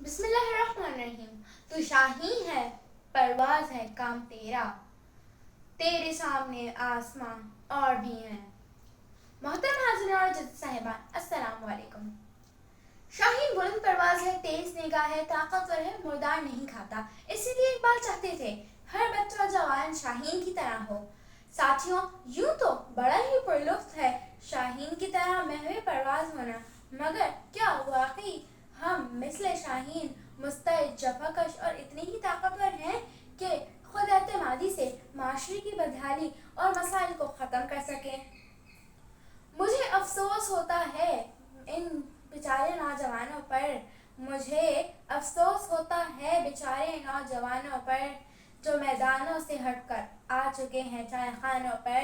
بسم اللہ الرحمن الرحیم۔ تو شاہین ہے، پرواز ہے کام تیرا، تیرے سامنے آسمان اور بھی ہیں۔ محترم حاضرین اور جد صاحبان، السلام علیکم۔ شاہین بلند پرواز ہے، تیز نگاہ ہے، طاقتور ہے، مردار نہیں کھاتا۔ اسی لیے اقبال چاہتے تھے ہر بچہ جوان شاہین کی طرح ہو۔ ساتھیوں، یوں تو بڑا ہی پرلطف ہے شاہین کی طرح محو پرواز ہونا، مگر کیا واقعی ہم مثل شاہین مستعد، جفاکش اور اتنے ہی طاقتور ہیں کہ خود اعتمادی سے معاشرے کی بدحالی اور مسائل کو ختم کر سکیں؟ مجھے افسوس ہوتا ہے ان بیچارے نوجوانوں پر، مجھے افسوس ہوتا ہے بیچارے نوجوانوں پر جو میدانوں سے ہٹ کر آ چکے ہیں چائے خانوں پر۔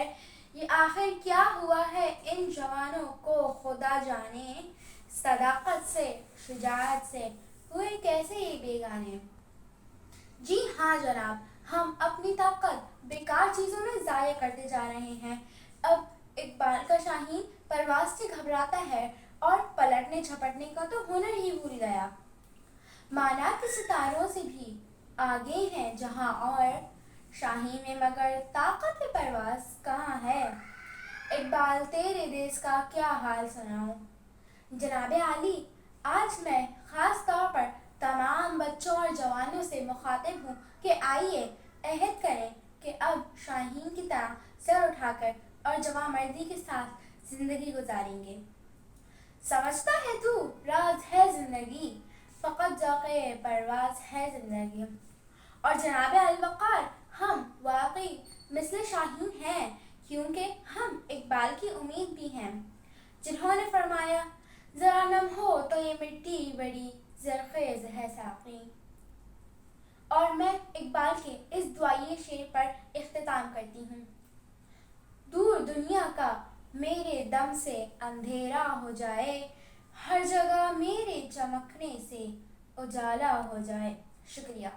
یہ آخر کیا ہوا ہے ان جوانوں کو خدا جانے، صداقت سے، شجاعت سے ہوئے کیسے یہ بیگانے؟ جی ہاں جناب، ہم اپنی طاقت بیکار چیزوں میں ضائع کرتے جا رہے ہیں۔ اب اقبال کا شاہین پرواز سے گھبراتا ہے اور پلٹنے جھپٹنے کا تو ہنر ہی بھول گیا۔ مانا کے ستاروں سے بھی آگے ہیں جہاں اور، شاہین میں مگر طاقت پرواز کہاں ہے؟ اقبال تیرے دیس کا کیا حال سناؤں؟ جناب عالی، آج میں خاص طور پر تمام بچوں اور جوانوں سے مخاطب ہوں کہ آئیے عہد کریں کہ اب شاہین کی طرح سر اٹھا کر اور جواں مردی کے ساتھ زندگی گزاریں گے۔ سمجھتا ہے تو راز ہے زندگی، فقط ذوق پرواز ہے زندگی۔ اور جناب الوقار، ہم واقعی مثل شاہین ہیں، کیونکہ ہم اقبال کی امید بھی ہیں، جنہوں نے فرمایا ذرا نم ہو تو یہ مٹی بڑی زرخیز ہے ساقی۔ اور میں اقبال کے اس دعائیے شعر پر اختتام کرتی ہوں۔ دور دنیا کا میرے دم سے اندھیرا ہو جائے، ہر جگہ میرے چمکنے سے اجالا ہو جائے۔ شکریہ۔